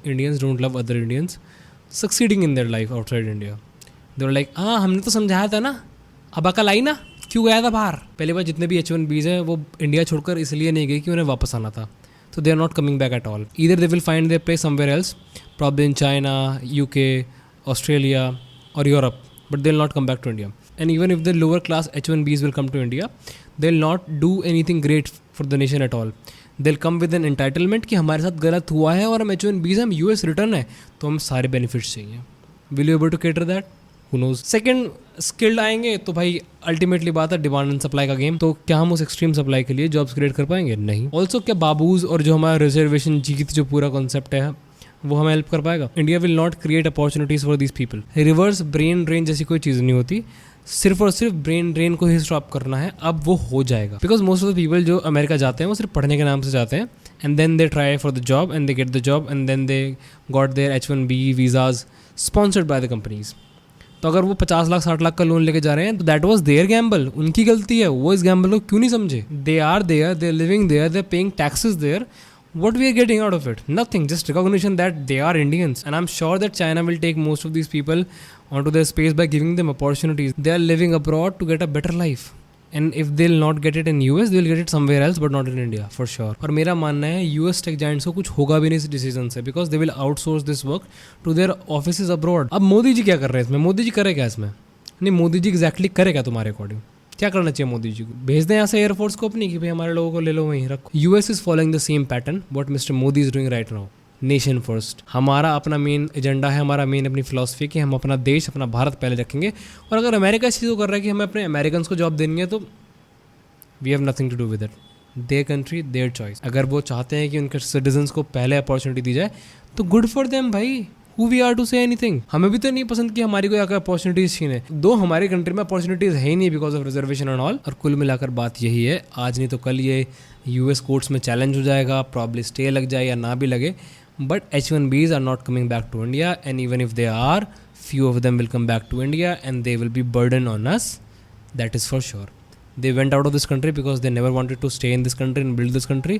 Indians don't love other Indians succeeding in their life outside India. They were like, हाँ हमने तो समझाया था ना, अब अकल आई ना, क्यों गया था बाहर. पहली बार जितने भी H1Bs हैं वो इंडिया छोड़कर इसलिए नहीं गए कि उन्हें वापस आना था. So they are not coming back at all. Either they will find their place somewhere else, probably in China, UK, Australia or Europe, but they'll not come back to India. And even if the lower class H1Bs will come to India, they'll not do anything great for the nation at all. They'll come with an entitlement कि हमारे साथ गलत हुआ है और हम H1Bs हम US return है तो हम सारे बेनिफिट्स चाहिए. Will you able to cater that? Who knows? Second skilled आएंगे तो भाई अल्टीमेटली बात है डिमांड एंड सप्लाई का गेम. तो क्या हम उस एक्सट्रीम सप्लाई के लिए जॉब्स क्रिएट कर पाएंगे? नहीं. ऑल्सो क्या बाबूज और जो हमारा रिजर्वेशन जीत जो पूरा कॉन्सेप्ट है वो हमें हेल्प कर पाएगा? India will not create opportunities for these people. Reverse brain drain जैसी कोई चीज़ नहीं होती. सिर्फ और सिर्फ ब्रेन ड्रेन को ही स्टॉप करना है. अब वो हो जाएगा. Because most of the people जो अमेरिका जाते हैं वो सिर्फ पढ़ने के नाम से जाते हैं and then they try for the job and they get the job and then they got their H1B visas sponsored by the companies. तो अगर वो 50 लाख 60 लाख का लोन लेके जा रहे हैं तो दैट वाज देयर गैम्बल. उनकी गलती है. वो इस गैम्बल को क्यों नहीं समझे? They are there, they are living there, they are paying taxes there. What we are getting out of it? Nothing. Just recognition that they are Indians. And I'm sure that China will take most of these people onto their space by giving them opportunities. They are living abroad to get a better life. And if they'll not get it in US, they'll get it somewhere else, but not in India, for sure. और मेरा मानना है US tech giants को कुछ होगा भी नहीं इस डिसीजन से, because they will outsource this work to their offices abroad. अब मोदी जी क्या कर रहे हैं इसमें? मोदी जी करे क्या इसमें? नहीं, मोदी जी एग्जैक्टली करे क्या तुम्हारे अकॉर्डिंग? क्या करना चाहिए मोदी जी को? भेज दें यहाँ से एयरफोर्स को अपनी कि भाई हमारे लोगों को ले लो वहीं रखो. US is following the same pattern what mister Modi is doing right now. Nation first. हमारा अपना मेन एजेंडा है, हमारा मेन अपनी फिलॉसफी कि हम अपना देश अपना भारत पहले रखेंगे. और अगर अमेरिका इस चीज़ को कर रहा है कि हमें अपने अमेरिकन को जॉब देनी है तो we have nothing to do with it. Their country their choice. अगर वो चाहते हैं कि उनके सिटीजन्स को पहले अपॉर्चुनिटी दी जाए तो गुड फॉर देम भाई. Who we are to say anything? हमें भी तो नहीं पसंद कि हमारी कोई आकर अपॉर्चुनिटीज़ छीने. दो हमारी कंट्री में अपॉर्चुनिटीज़ है ही नहीं because of reservation and all. और कुल मिलाकर बात यही है, आज नहीं तो कल ये US कोर्ट्स में चैलेंज हो जाएगा, प्रॉब्ली स्टे लग जाए या ना भी लगे. But H1Bs are not coming back to India and even if they are, few of them will come back to India and they will be burden on us. That is for sure. They went out of this country because they never wanted to stay in this country and build this country.